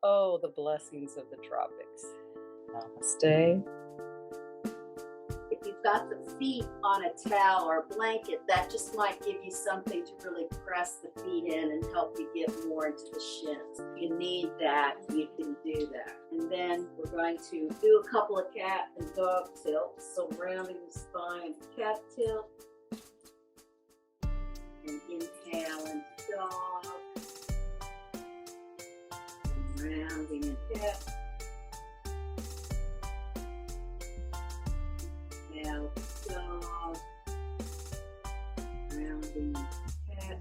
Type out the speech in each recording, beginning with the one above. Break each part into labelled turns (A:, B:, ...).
A: Oh, the blessings of the tropics. Namaste.
B: If you've got the feet on a towel or a blanket, that just might give you something to really press the feet in and help you get more into the shins. If you need that, you can do that. And then we're going to do a couple of cat and dog tilts. So rounding the spine, cat tilt. And inhale and dog. And rounding and cat. Inhale, dog. Rounding cat.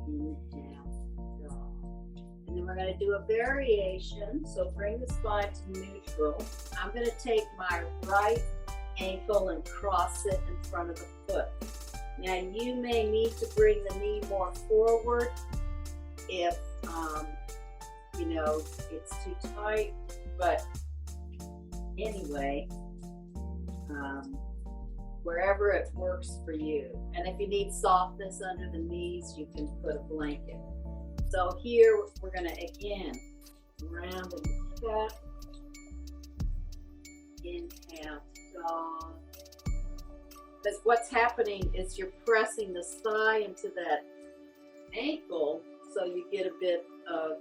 B: Inhale, dog. And then we're going to do a variation. So bring the spine to neutral. I'm going to take my right ankle and cross it in front of the foot. Now you may need to bring the knee more forward if it's too tight, but anyway, wherever it works for you. And if you need softness under the knees, you can put a blanket. So here we're going to again round in the cat. Inhale, dog. Because what's happening is you're pressing the thigh into that ankle, so you get a bit of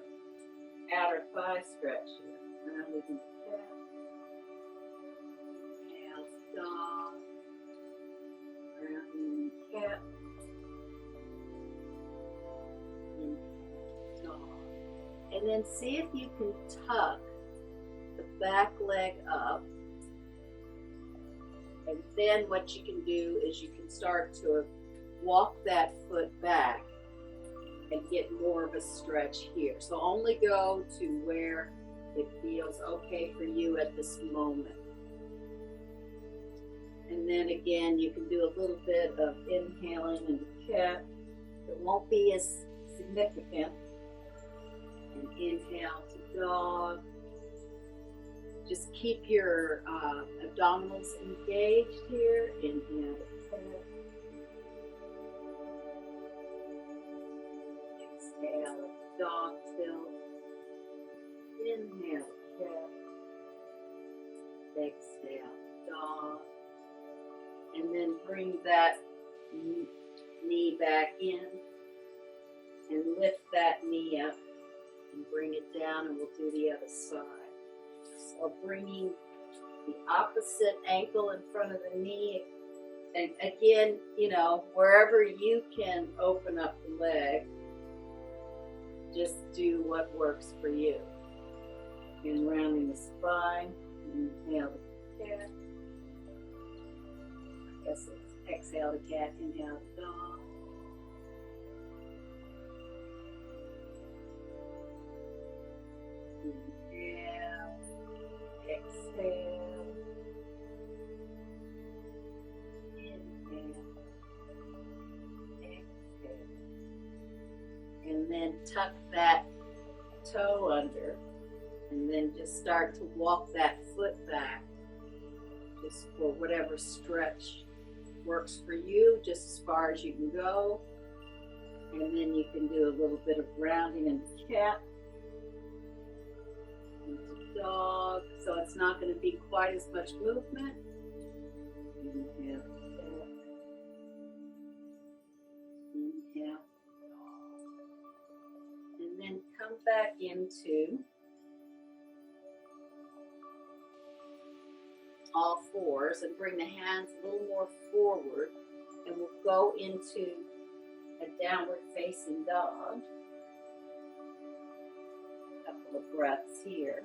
B: outer thigh stretch here. Rounding in the cat. Inhale, dog. Rounding in the cat. Inhale, dog. And then see if you can tuck the back leg up. And then what you can do is you can start to walk that foot back and get more of a stretch here. So only go to where it feels okay for you at this moment. And then again, you can do a little bit of inhaling in the cat. It won't be as significant. And inhale to dog. Just keep your abdominals engaged here. Inhale to cat. Exhale, dog tilt. Inhale, cat. Exhale, dog. And then bring that knee back in and lift that knee up and bring it down, and we'll do the other side. So bringing the opposite ankle in front of the knee, and again, wherever you can open up the leg, just do what works for you. And rounding the spine, inhale the cat. I guess it's exhale the cat, inhale the dog. Inhale, exhale. Inhale, exhale. And then tuck that toe under, and then just start to walk that foot back, just for whatever stretch works for you, just as far as you can go. And then you can do a little bit of rounding in the cat, into dog, so it's not going to be quite as much movement. Inhale, cat. Inhale, dog. And then come back into all fours and bring the hands a little more forward, and we'll go into a downward facing dog. A couple of breaths here.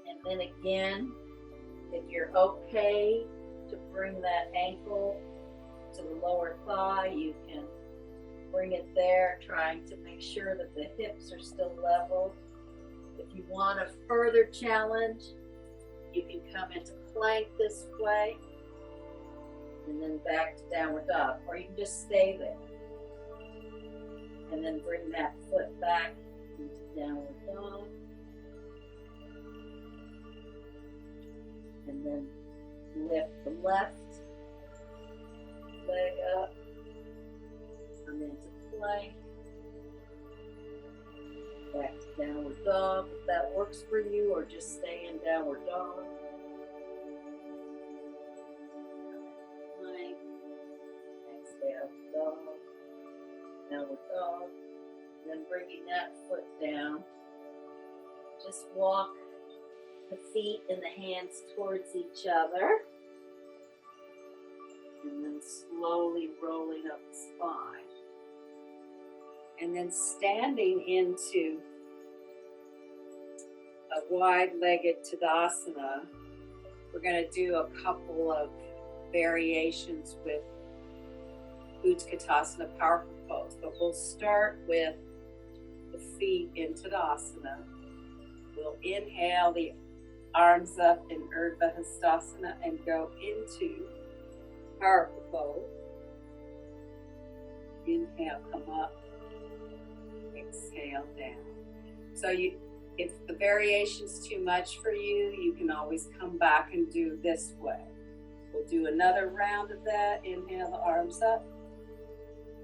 B: And then again, if you're okay to bring that ankle to the lower thigh, you can bring it there, trying to make sure that the hips are still level. If you want a further challenge, you can come into plank this way and then back to downward dog, or you can just stay there and then bring that foot back into downward dog, and then lift the left leg up downward dog if that works for you, or just stay in downward dog. Plank. Exhale, dog. Downward dog. And then bringing that foot down. Just walk the feet and the hands towards each other. And then slowly rolling up the spine. And then standing into a wide-legged Tadasana. We're going to do a couple of variations with Utkatasana powerful pose. But we'll start with the feet in Tadasana. We'll inhale the arms up in Urdhva Hastasana and go into powerful pose. Inhale, come up. Exhale, down. So if the variation's too much for you, you can always come back and do this way. We'll do another round of that. Inhale the arms up.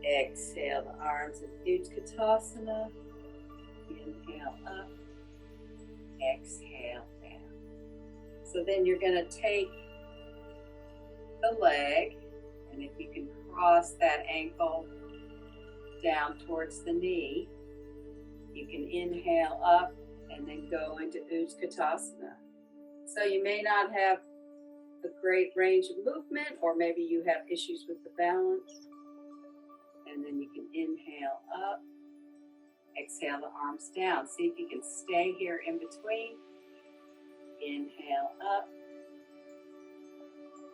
B: Exhale the arms in Utkatasana. Inhale up. Exhale down. So then you're going to take the leg, and if you can cross that ankle down towards the knee, you can inhale up and then go into Utkatasana. So you may not have a great range of movement, or maybe you have issues with the balance. And then you can inhale up, exhale the arms down. See if you can stay here in between. Inhale up,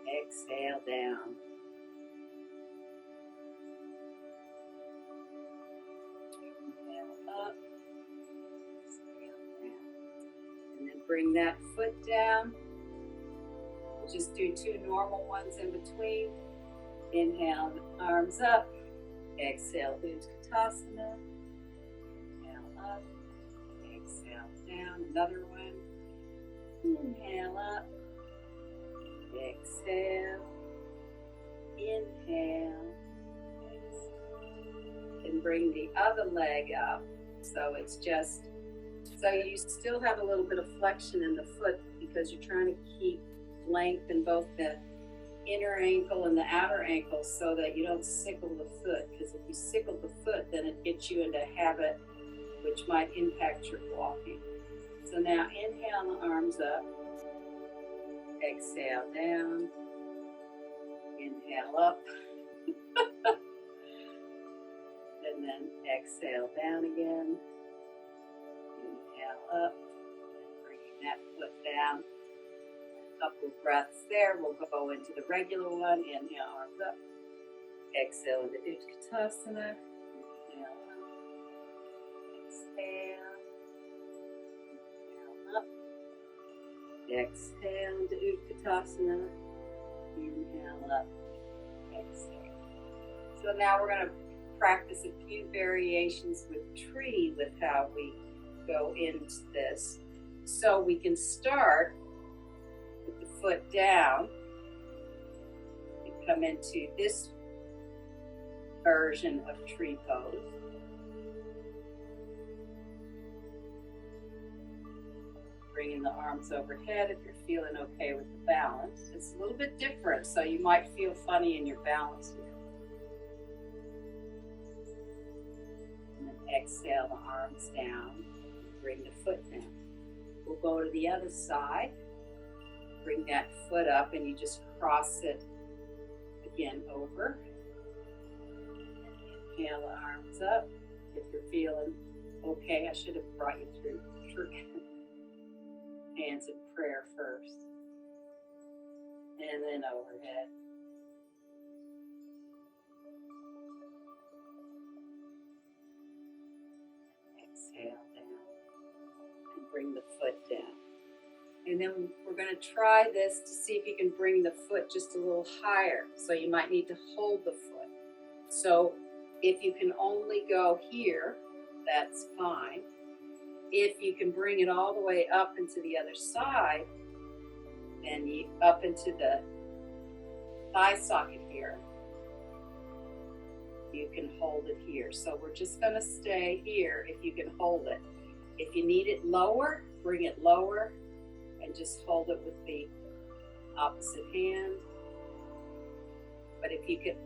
B: exhale down. Inhale up, exhale down. And then bring that foot down. We'll just do two normal ones in between. Inhale, arms up. Exhale, Utkatasana. Inhale up. Exhale down. Another one. Inhale up. Exhale. Inhale. Exhale. And bring the other leg up. So it's just, so you still have a little bit of flexion in the foot because you're trying to keep length in both the inner ankle and the outer ankle so that you don't sickle the foot, because if you sickle the foot, then it gets you into a habit which might impact your walking. So now inhale the arms up, exhale down, inhale up, and then exhale down again, inhale up, and bringing that foot down. Couple of breaths there. We'll go into the regular one. Inhale, arms up. Exhale into Utkatasana. Inhale up. Exhale. Inhale up. Exhale into Utkatasana. Inhale up. Exhale. So now we're going to practice a few variations with tree with how we go into this. So we can start with the foot down and come into this version of tree pose. Bringing the arms overhead if you're feeling okay with the balance. It's a little bit different, so you might feel funny in your balance here. And then exhale the arms down, bring the foot down. We'll go to the other side. Bring that foot up and you just cross it again over. Inhale the arms up. If you're feeling okay, I should have brought you through hands in prayer first. And then overhead. Exhale down. And bring the foot down. And then we're going to try this to see if you can bring the foot just a little higher. So you might need to hold the foot. So if you can only go here, that's fine. If you can bring it all the way up into the other side, then you up into the thigh socket here, you can hold it here. So we're just going to stay here if you can hold it. If you need it lower, bring it lower and just hold it with the opposite hand. But if you could,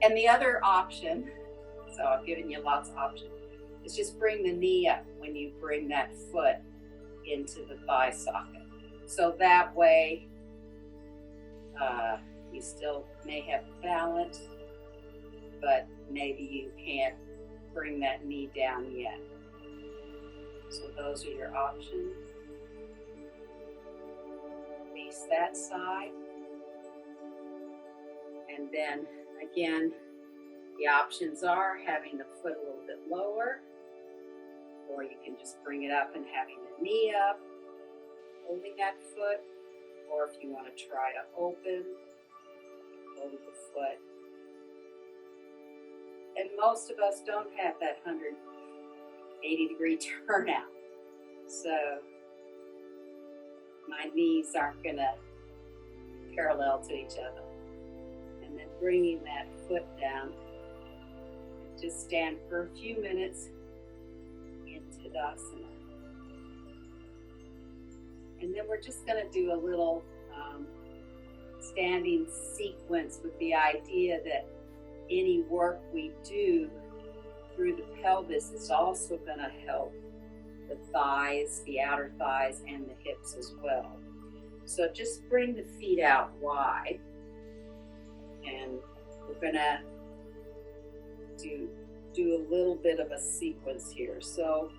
B: and the other option, so I've given you lots of options, is just bring the knee up when you bring that foot into the thigh socket. So that way, you still may have balance, but maybe you can't bring that knee down yet. So those are your options. Face that side. And then again, the options are having the foot a little bit lower, or you can just bring it up and having the knee up, holding that foot, or if you want to try to open, hold the foot. And most of us don't have that 180-degree turnout. So my knees aren't going to parallel to each other. And then bringing that foot down, just stand for a few minutes in Tadasana. And then we're just going to do a little standing sequence with the idea that any work we do through the pelvis is also going to help the thighs, the outer thighs, and the hips as well. So just bring the feet out wide, and we're going to do a little bit of a sequence here. So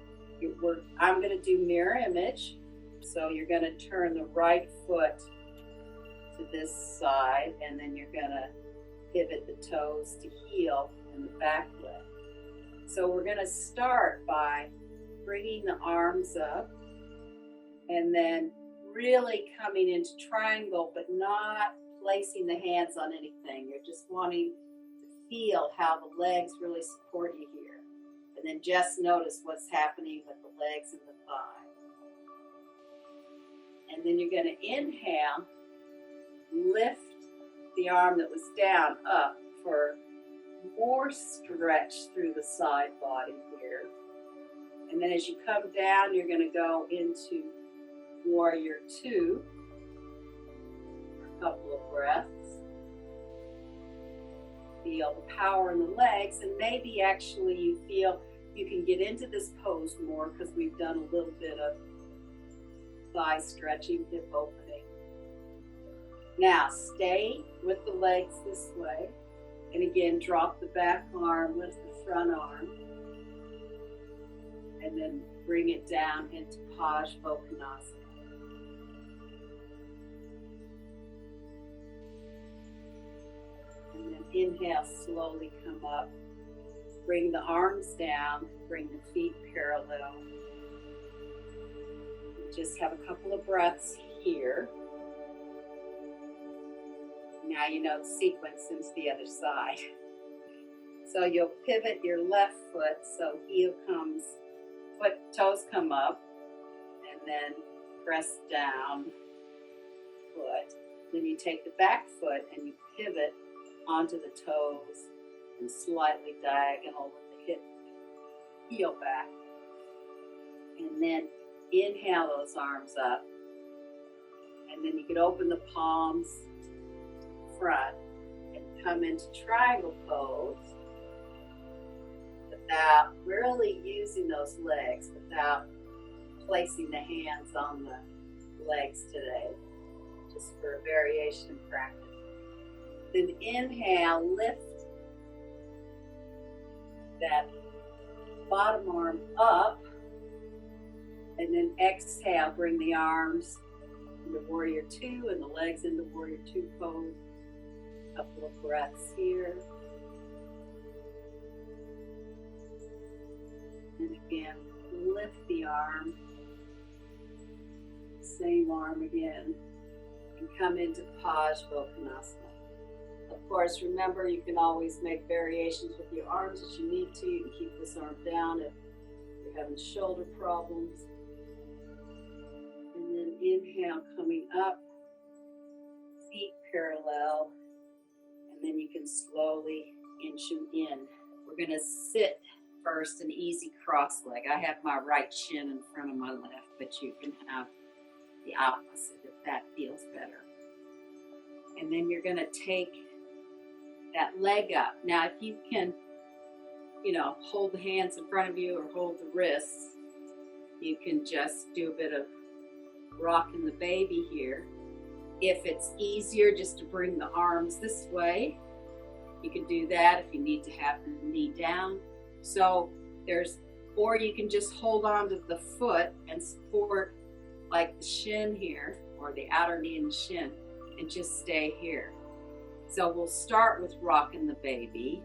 B: I'm going to do mirror image. So you're going to turn the right foot to this side, and then you're going to pivot the toes to heel and the back leg. So we're going to start by bringing the arms up and then really coming into triangle, but not placing the hands on anything. You're just wanting to feel how the legs really support you here. And then just notice what's happening with the legs and the thigh. And then you're going to inhale, lift the arm that was down up for more stretch through the side body here. And then as you come down, you're going to go into Warrior Two for a couple of breaths. Feel the power in the legs, and maybe actually you feel you can get into this pose more because we've done a little bit of thigh stretching, hip opening. Now stay with the legs this way, and again drop the back arm, lift the front arm, and then bring it down into Parsvakonasana. And then inhale, slowly come up, bring the arms down, bring the feet parallel. Just have a couple of breaths here. Now you know the sequence into the other side. So you'll pivot your left foot, so heel comes, toes come up, and then press down, foot. Then you take the back foot and you pivot onto the toes and slightly diagonal with the hip, heel back. And then inhale those arms up, and then you can open the palms front and come into triangle pose without really using those legs, without placing the hands on the legs today, just for a variation practice. Then inhale, lift that bottom arm up, and then exhale, bring the arms into Warrior Two and the legs into Warrior Two pose. A couple of breaths here. And again, lift the arm. Same arm again. And come into Parsvakonasana. Of course, remember you can always make variations with your arms as you need to. You can keep this arm down if you're having shoulder problems. And then inhale, coming up, feet parallel, and then you can slowly inch them in. We're going to sit first an easy cross leg. I have my right shin in front of my left, but you can have the opposite if that feels better. And then you're going to take that leg up. Now, if you can, hold the hands in front of you or hold the wrists, you can just do a bit of rocking the baby here. If it's easier just to bring the arms this way, you can do that if you need to have the knee down. So or you can just hold on to the foot and support like the shin here, or the outer knee and the shin, and just stay here. So we'll start with rocking the baby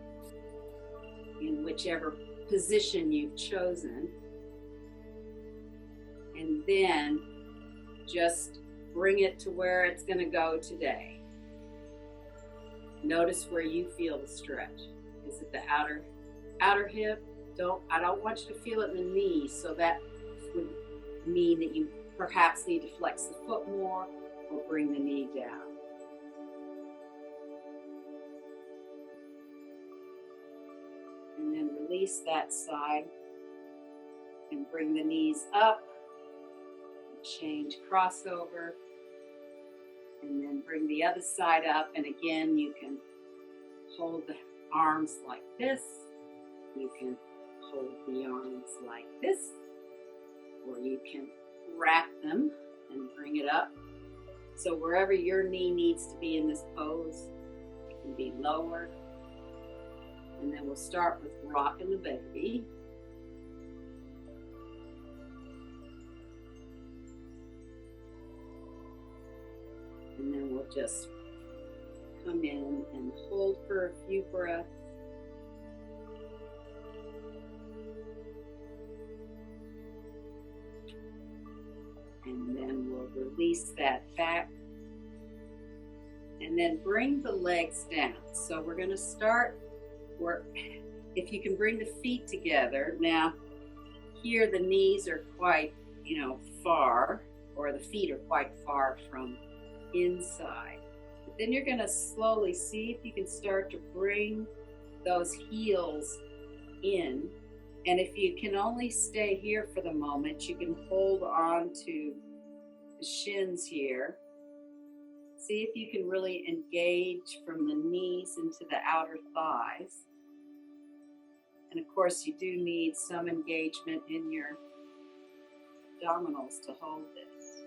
B: in whichever position you've chosen. And then just bring it to where it's going to go today. Notice where you feel the stretch. Is it the outer hip? I don't want you to feel it in the knee, so that would mean that you perhaps need to flex the foot more or bring the knee down. And then release that side and bring the knees up. Change crossover. And then bring the other side up. And again, you can hold the arms like this. You can hold the arms like this. Or you can wrap them and bring it up. So wherever your knee needs to be in this pose, it can be lower. And then we'll start with rocking the baby. And then we'll just come in and hold for a few breaths. And then we'll release that back. And then bring the legs down. So we're going to start if you can bring the feet together. Now, here the knees are quite, far, or the feet are quite far from inside. But then you're going to slowly see if you can start to bring those heels in. And if you can only stay here for the moment, you can hold on to the shins here. See if you can really engage from the knees into the outer thighs. And of course, you do need some engagement in your abdominals to hold this.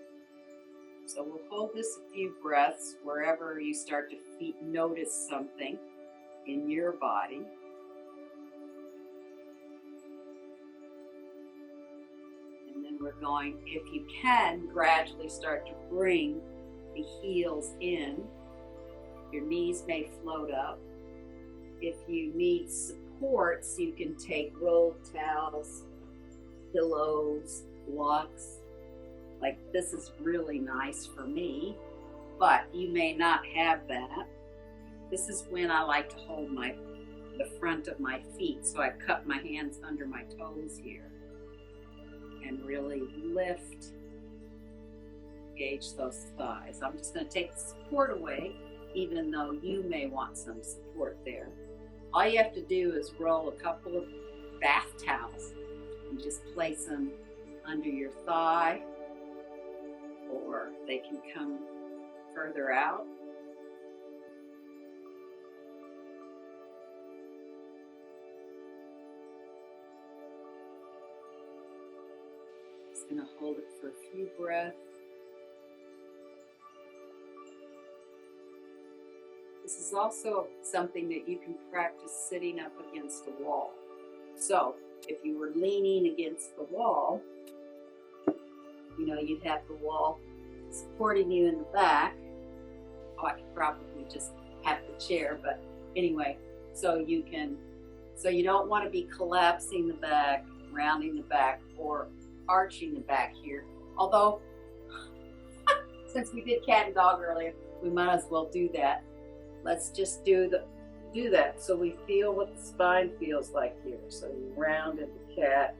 B: So we'll hold this a few breaths wherever you start to notice something in your body. And then we're going, if you can, gradually start to bring the heels in. Your knees may float up. If you need supports, you can take rolled towels, pillows, blocks. Like this is really nice for me, but you may not have that. This is when I like to hold the front of my feet. So I cup my hands under my toes here and really lift. Engage those thighs. I'm just going to take the support away, even though you may want some support there. All you have to do is roll a couple of bath towels and just place them under your thigh, or they can come further out. Just going to hold it for a few breaths. This is also something that you can practice sitting up against a wall. So if you were leaning against the wall, you'd have the wall supporting you in the back. I could probably just have the chair, but anyway, so you don't want to be collapsing the back, rounding the back, or arching the back here. Although, since we did cat and dog earlier, we might as well do that. Let's just do that so we feel what the spine feels like here. So you round into cat,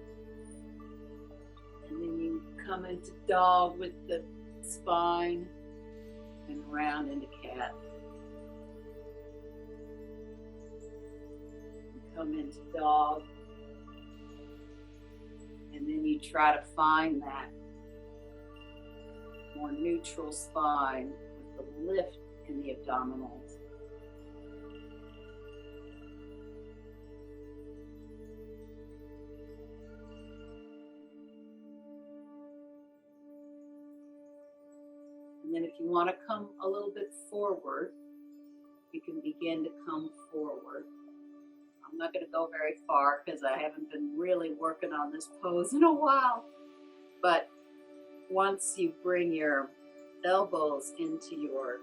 B: and then you come into dog with the spine, and round into cat. You come into dog, And then you try to find that more neutral spine with the lift in the abdominals. And then if you want to come a little bit forward, you can begin to come forward. I'm not going to go very far because I haven't been really working on this pose in a while. But once you bring your elbows into your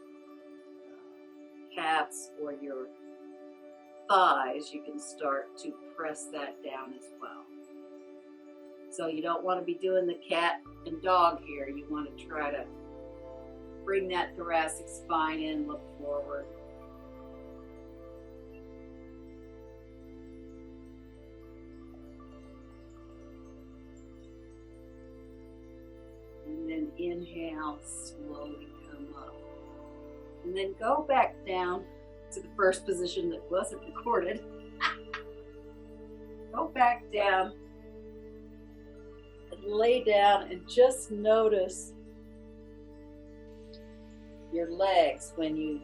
B: calves or your thighs, you can start to press that down as well. So you don't want to be doing the cat and dog here. You want to try to bring that thoracic spine in, look forward. And then inhale, slowly come up. And then go back down to the first position that wasn't recorded. Go back down and lay down and just notice your legs when you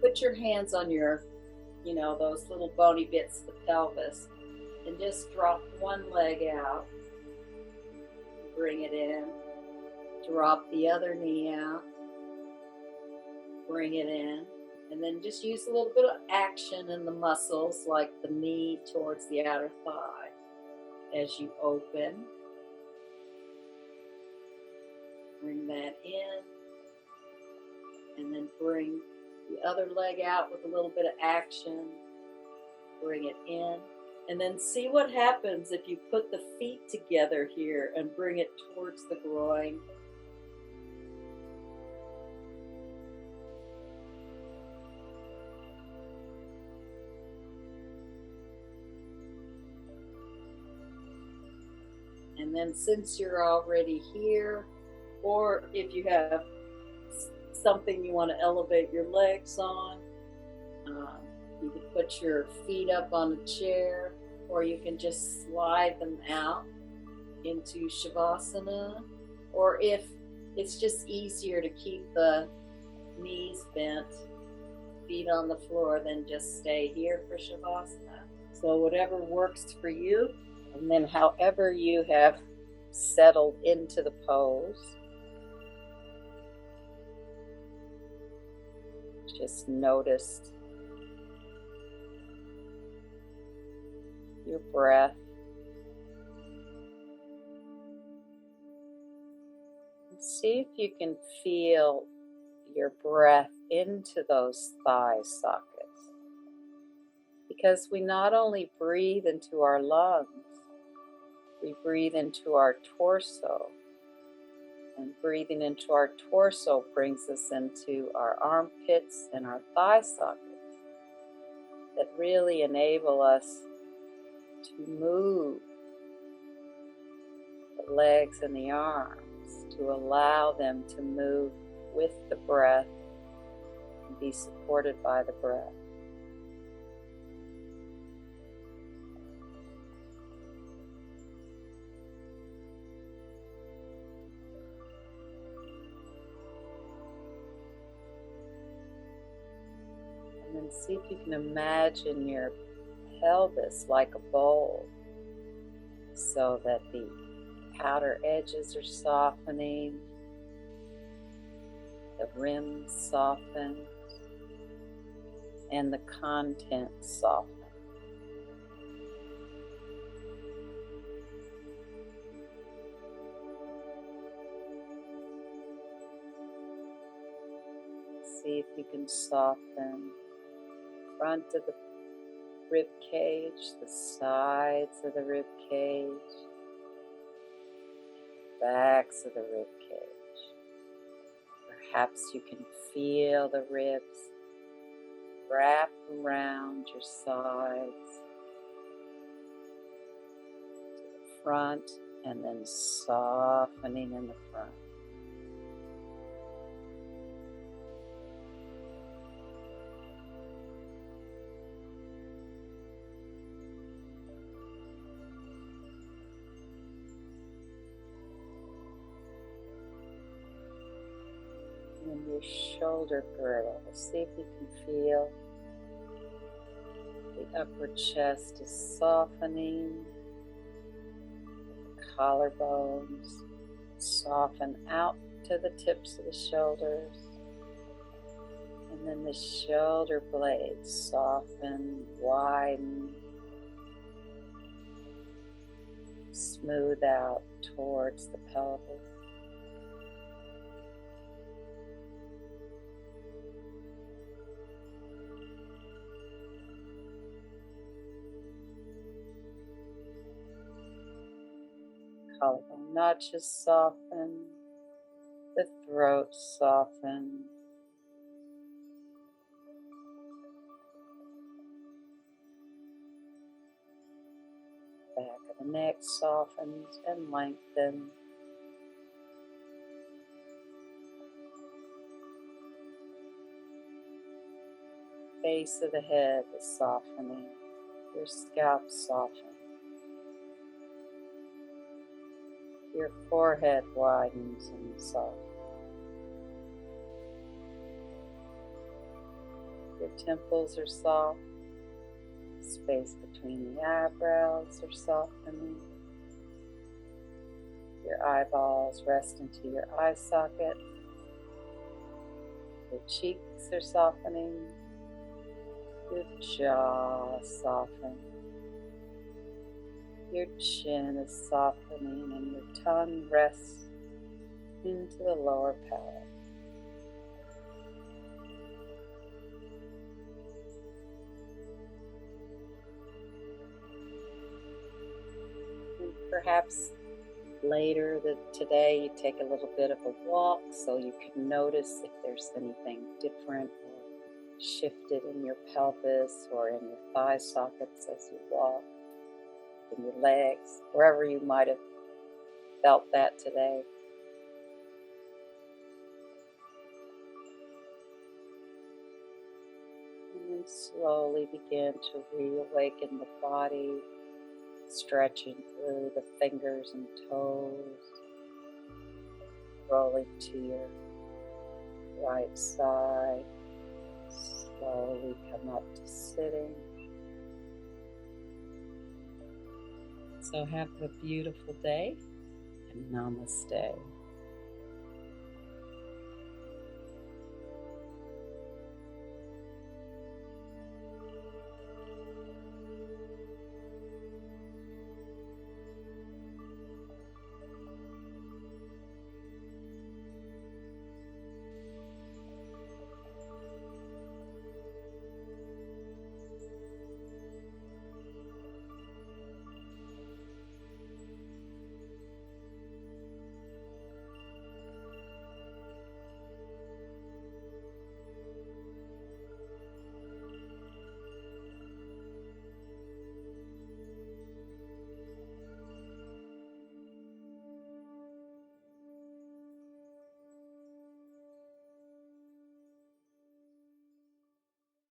B: put your hands on your, those little bony bits of the pelvis, and just drop one leg out. Bring it in. Drop the other knee out. Bring it in. And then just use a little bit of action in the muscles, like the knee towards the outer thigh as you open. Bring that in. And then bring the other leg out with a little bit of action. Bring it in. And then see what happens if you put the feet together here and bring it towards the groin. And then since you're already here, or if you have something you want to elevate your legs on, you can put your feet up on a chair, or you can just slide them out into Shavasana. Or if it's just easier to keep the knees bent, feet on the floor, then just stay here for Shavasana. So whatever works for you. And then however you have settled into the pose, just notice your breath. And see if you can feel your breath into those thigh sockets. Because we not only breathe into our lungs, we breathe into our torso. And breathing into our torso brings us into our armpits and our thigh sockets that really enable us to move the legs and the arms, to allow them to move with the breath and be supported by the breath. And then see if you can imagine your pelvis like a bowl, so that the outer edges are softening, the rim softens, and the content softens. See if you can soften the front of the rib cage, the sides of the rib cage, backs of the rib cage. Perhaps you can feel the ribs wrap around your sides to the front, and then softening in the front.
A: your shoulder girdle. See if you can feel the upper chest is softening. The collarbones soften out to the tips of the shoulders. And then the shoulder blades soften, widen, smooth out towards the pelvis. Collarbone notches soften, the throat soften. Back of the neck softens and lengthens. Base of the head is softening. Your scalp softens. Your forehead widens and softens. Your temples are soft. Space between the eyebrows are softening. Your eyeballs rest into your eye socket. Your cheeks are softening. Your jaw softens. Your chin is softening and your tongue rests into the lower palate. And perhaps later today you take a little bit of a walk so you can notice if there's anything different or shifted in your pelvis or in your thigh sockets as you walk. In your legs, wherever you might have felt that today. And then slowly begin to reawaken the body, stretching through the fingers and toes, rolling to your right side. Slowly come up to sitting. So have a beautiful day and namaste.